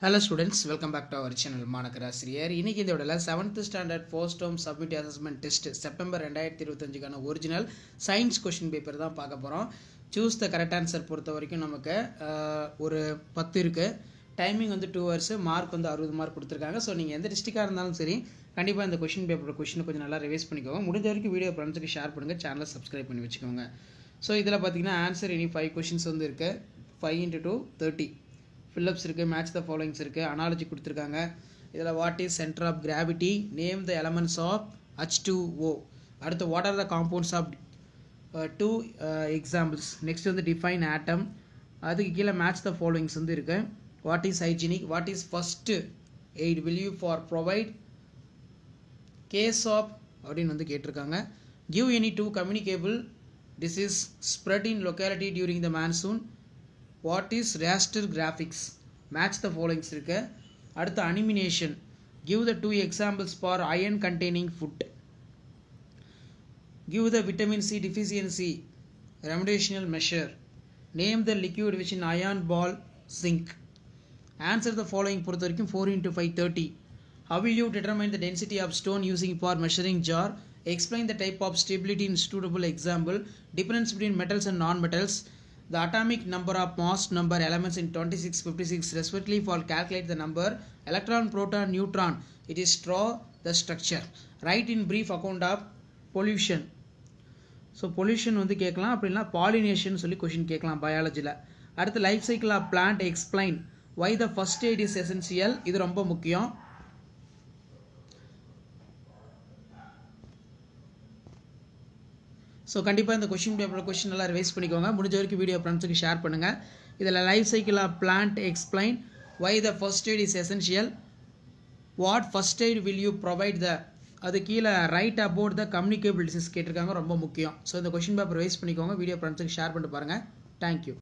Hello students, welcome back to our channel மாணக்கராசிரியர். இன்னைக்கு இந்த வீடியோல 7th standard first term submit assessment test September 2025 கான original science question paper தான் பார்க்க போறோம். சூஸ் தி கரெக்ட் ஆன்சர் பொறுத்த வரைக்கும் நமக்கு ஒரு 10 இருக்கு. டைமிங் வந்து 2 hours, மார்க் வந்து 60 மார்க் கொடுத்திருக்காங்க. சோ நீங்க எந்த டிஸ்ட்ரிக்ட்டா இருந்தாலும் சரி கண்டிப்பா இந்த क्वेश्चन பேப்பரோட क्वेश्चन கொஞ்சம் நல்லா ரிவைஸ் பண்ணிக்கோங்க. முடிஞ்ச வரைக்கும் வீடியோ ஃப்ரெண்ட்ஸ்க்கு ஷேர் பண்ணுங்க, சேனலை சப்ஸ்கிரைப் பண்ணி வெச்சுக்கோங்க. சோ இதல பாத்தீங்கன்னா ஆன்சர் இனி 5 क्वेश्चंस வந்து இருக்கு. 5 * 2 30. Phillips இருக்கு, match the followings இருக்கு, analogy கொடுத்திருக்காங்க. இதல what is center of gravity, name the elements of H2O. அடுத்து what are the compounds of two examples. Next வந்து define atom. அதுக்கு கீழ match the followings வந்து இருக்கு. What is hygienic, what is first aid, will you for provide case of அப்படினு வந்து கேட்டிருக்காங்க. Give any two communicable disease spread in locality during the monsoon. What is raster graphics? Match the followings இருக்கு. அடுத்து animation. Give the two examples for iron containing food. Give the vitamin C deficiency remedial measure. Name the liquid which in iron ball zinc. Answer the following பொறுத்த வரைக்கும் 4 * 5 30. How will you determine the density of stone using for measuring jar? Explain the type of stability in suitable example. Difference between metals and non-metals. The atomic number of mass number elements in 26, 56 respectively. For calculate the number electron, proton, neutron. It is draw the structure. Write in brief account of pollution. So pollution வந்து கேட்கலாம், அப்படினா pollination சொல்லி question கேட்கலாம் பயாலஜில. அடுத்து life cycle of plant, explain why the first aid is essential. இது ரொம்ப முக்கியம். So கண்டிப்பாக இந்த கொஷின் பேப்பர் கொஷின் எல்லாம் ரிவைஸ் பண்ணிக்கோங்க. முடிஞ்ச வரைக்கும் வீடியோ ஃப்ரெண்ட்ஸுக்கு ஷேர் பண்ணுங்கள். இதில் life cycle of plant explain why the first aid is essential, what first aid will you provide the, அது கீழே write about the communicable disease கேட்டிருக்காங்க, ரொம்ப முக்கியம். ஸோ இந்த கொஷின் பேப்பர் ரிவைஸ் பண்ணிக்கோங்க, வீடியோ ஃப்ரெண்ட்ஸுக்கு ஷேர் பண்ணிட்டு பாருங்கள். தேங்க்யூ.